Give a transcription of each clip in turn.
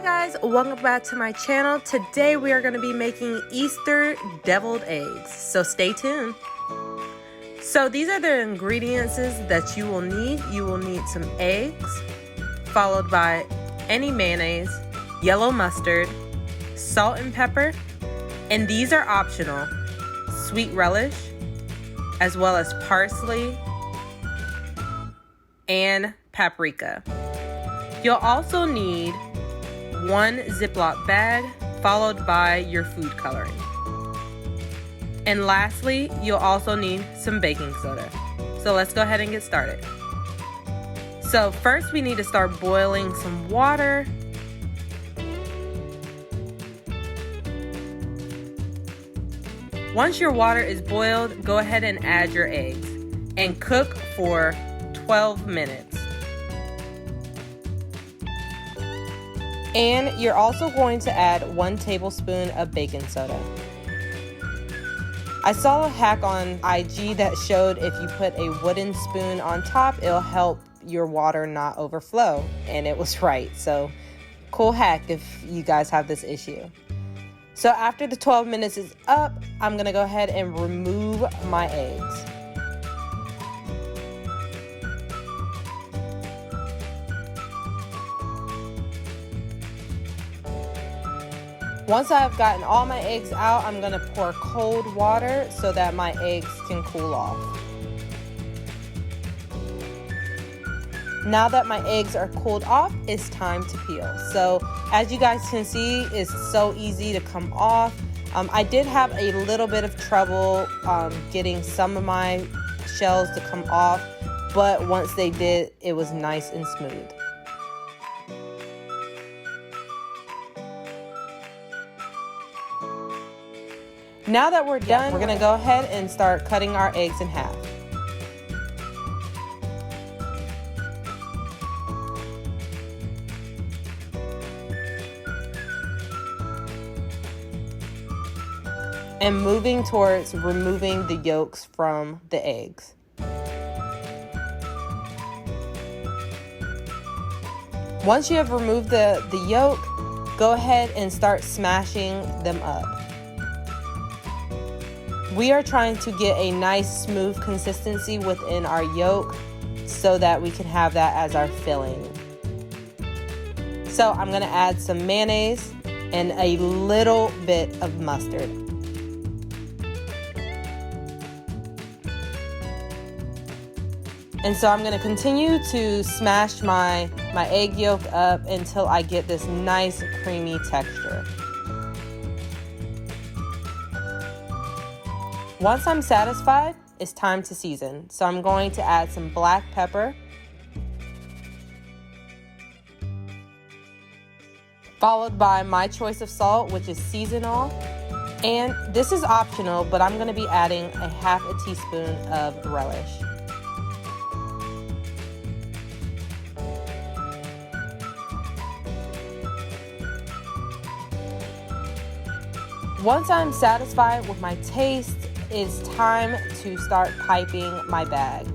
guys, welcome back to my channel. Today we are going to be making Easter deviled eggs, so stay tuned. So these are the ingredients that you will need. You will need some eggs, followed by any mayonnaise, yellow mustard, salt and pepper, and these are optional, sweet relish, as well as parsley and paprika. You'll also need one Ziploc bag, followed by your food coloring. And lastly, you'll also need some baking soda. So let's go ahead and get started. So first we need to start boiling some water. Once your water is boiled, go ahead and add your eggs and cook for 12 minutes. And you're also going to add 1 tablespoon of baking soda. I saw a hack on IG that showed if you put a wooden spoon on top, it'll help your water not overflow. And it was right. So cool hack if you guys have this issue. So after the 12 minutes is up, I'm gonna go ahead and remove my eggs. Once I've gotten all my eggs out, I'm gonna pour cold water so that my eggs can cool off. Now that my eggs are cooled off, it's time to peel. So as you guys can see, it's so easy to come off. I did have a little bit of trouble getting some of my shells to come off, but once they did, it was nice and smooth. Now that we're done, we're gonna go ahead and start cutting our eggs in half. And moving towards removing the yolks from the eggs. Once you have removed the yolk, go ahead and start smashing them up. We are trying to get a nice smooth consistency within our yolk so that we can have that as our filling. So I'm gonna add some mayonnaise and a little bit of mustard. And so I'm gonna continue to smash my egg yolk up until I get this nice creamy texture. Once I'm satisfied, it's time to season. So I'm going to add some black pepper, followed by my choice of salt, which is seasonal. And this is optional, but I'm gonna be adding a half a teaspoon of relish. Once I'm satisfied with my taste, it's time to start piping my bag.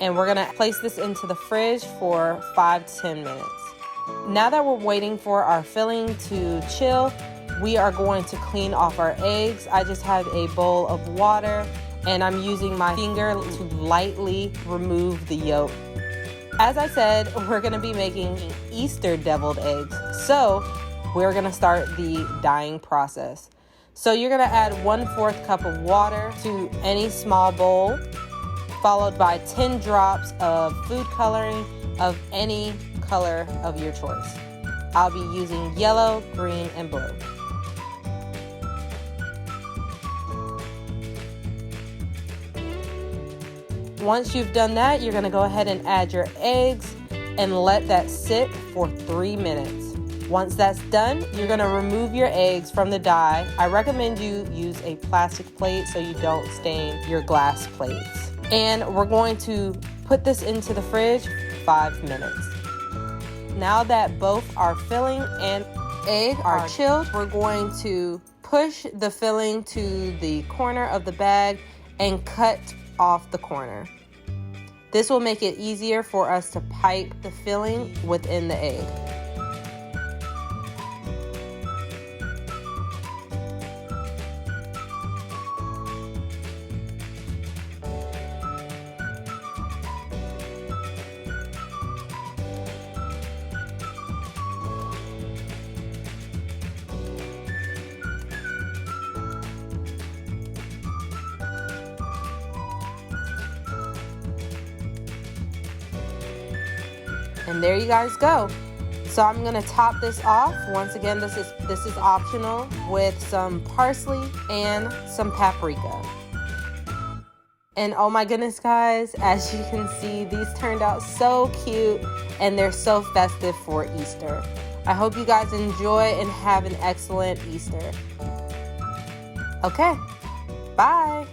And we're gonna place this into the fridge for 5 to 10 minutes. Now that we're waiting for our filling to chill, we are going to clean off our eggs. I just have a bowl of water and I'm using my finger to lightly remove the yolk. As I said, we're gonna be making Easter deviled eggs. So we're gonna start the dyeing process. So you're gonna add 1/4 cup of water to any small bowl, followed by 10 drops of food coloring of any color of your choice. I'll be using yellow, green, and blue. Once you've done that, you're gonna go ahead and add your eggs and let that sit for 3 minutes. Once that's done, you're gonna remove your eggs from the dye. I recommend you use a plastic plate so you don't stain your glass plates. And we're going to put this into the fridge for 5 minutes. Now that both our filling and egg are chilled. We're going to push the filling to the corner of the bag and cut off the corner. This will make it easier for us to pipe the filling within the egg. And there you guys go. So I'm gonna top this off. Once again, this is optional, with some parsley and some paprika. And oh my goodness, guys, as you can see, these turned out so cute and they're so festive for Easter. I hope you guys enjoy and have an excellent Easter. Okay, bye.